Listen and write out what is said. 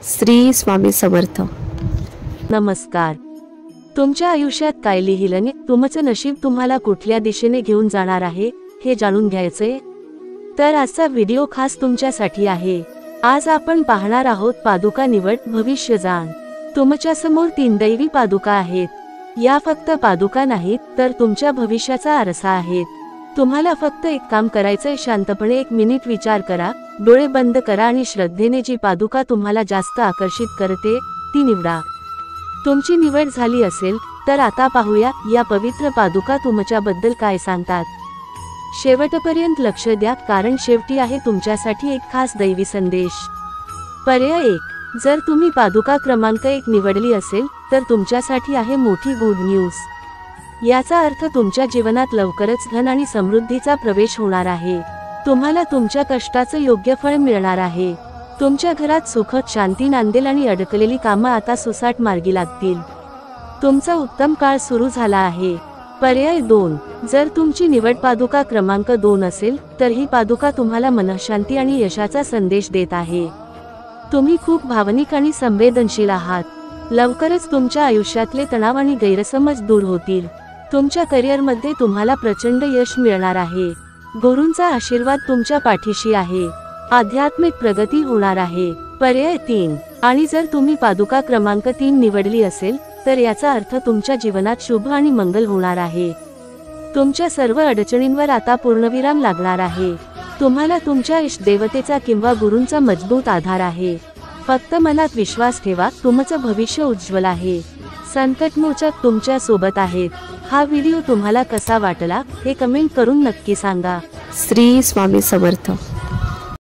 श्री स्वामी समर्थ। नमस्कार। तुमच्या आयुष्यात काय लिहिलंय, तुमचं नशीब तुम्हाला कुठल्या दिशेने घेऊन जाणार आहे हे जाणून घ्यायचंय तर आजचा व्हिडिओ खास तुमच्यासाठी आहे। आज आपण पाहणार आहोत पादुका निवड भविष्य जाण। तुमच्या समोर 3 दैवी पादुका आहेत। या फक्त पादुका नाहीत तर तुमच्या भविष्याचा आरसा आहेत। तुम्हाला फक्त एक काम करायचंय, शांतपणे 1 मिनिट विचार करा, डोळे बंद करा आणि श्रद्धेने जी पादुका तुम्हाला जास्त आकर्षित करते ती निवडा। तुमची निवड झाली असेल तर आता पाहूया या पवित्र पादुका तुमच्याबद्दल काय सांगतात। शेवटपर्यंत लक्ष द्या, कारण शेवटी आहे तुमच्यासाठी एक खास दैवी संदेश। पर्याय 1, जर तुम्ही पादुका क्रमांक 1 निवडली असेल तर तुमच्यासाठी आहे मोठी गुड न्यूज। याचा अर्थ तुमच्या जीवनात लवकरच धन आणि समृद्धीचा प्रवेश होणार आहे। तुम्हाला तुमच्या कष्टाचं योग्य फळ मिळणार आहे। तुमच्या घरात सुख शांती नांदेल आणि अडकलेली कामं आता सुसाट मार्गी लागतील। तुमचा उत्तम काळ सुरू झाला आहे। पर्याय 2, जर तुमची निवड पादुका क्रमांक 2 असेल तर ही पादुका तुम्हाला मनःशांती आणि यशाचा संदेश देत आहे। तुम्ही खूप भावनिक आणि संवेदनशील आहात। लवकरच तुमच्या आयुष्यातले तणाव आणि गैरसमज दूर होतील। तुमच्या करिअरमध्ये तुम्हाला प्रचंड यश मिळणार आहे। गुरूंचा आशीर्वाद तुमच्या पाठीशी आहे। आध्यात्मिक प्रगती होणार आहे। पर्याय 3, आणि जर तुम्ही पादुका क्रमांक 3 निवडली असेल तर याचा अर्थ तुमच्या जीवनात शुभ आणि मंगल होणार आहे। तुमच्या सर्व अडचणींवर आता पूर्णविराम लागणार आहे। तुम्हाला तुमच्या इष्टदेवतेचा किंवा गुरूंचा मजबूत आधार आहे। फक्त मनात विश्वास ठेवा, तुमचं भविष्य उज्ज्वल आहे। संकटमोचक तुमच्या सोबत आहेत। हा व्हिडिओ तुम्हाला कसा वाटला हे कमेंट करून नक्की सांगा। श्री स्वामी समर्थ।